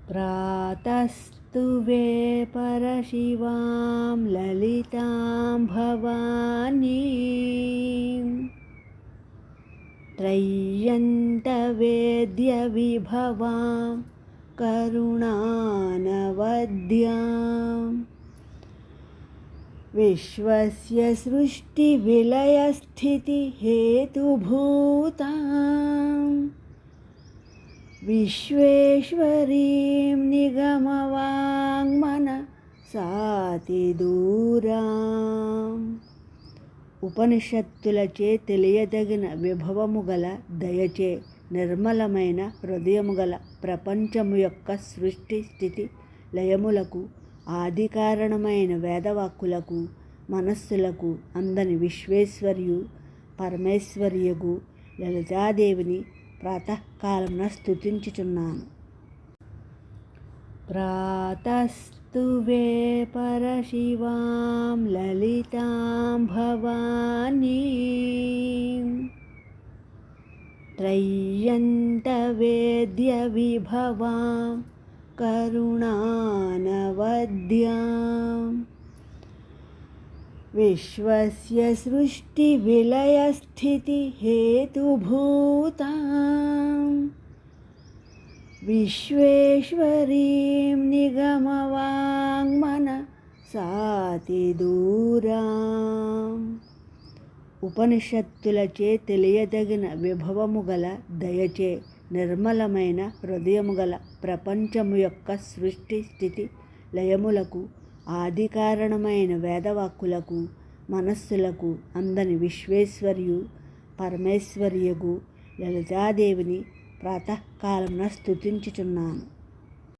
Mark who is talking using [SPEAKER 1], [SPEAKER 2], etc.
[SPEAKER 1] प्रातस्तु वे परशिवां ललितां भवानीं त्रय्यन्तवेद्यविभवां करुणानवद्याम् विश्वस्य सृष्टिविलयस्थितिहेतुभूतां विश्वेश्वरीं నిగమవాङ्మనసాతిదూరాం. ఉపనిషత్తులచే తెలియదగిన విభవము గల దయచే నిర్మలమైన హృదయము గల ప్రపంచము యొక్క సృష్టి స్థితి లయములకు ఆదికారణమైన వేదవాక్కులకు మనస్సులకు అందని విశ్వేశ్వర్యు పరమేశ్వర్యగు లలితాదేవిని ప్రాతకాలమున స్తుతించుచున్నాను. ప్రాతస్తు వే పరశివాం లలితాం భవానీం త్రయ్యంతవేద్యవిభవాం కరుణానవద్యాం విశ్వస్య సృష్టివిలయస్థితిహేతుభూతాం విశ్వేశ్వరీం నిగమవాङ्మనసాతిదూరాం. ఉపనిషత్తులచే తెలియదగిన విభవము గల దయచే నిర్మలమైన హృదయము గల ప్రపంచము యొక్క సృష్టి స్థితి లయములకు ఆదికారణమైన వేదవాక్కులకు మనస్సులకు అందని విశ్వేశ్వర్యు పరమేశ్వర్యగు లలితాదేవిని ప్రాతకాలమున స్తుతించుచున్నాను.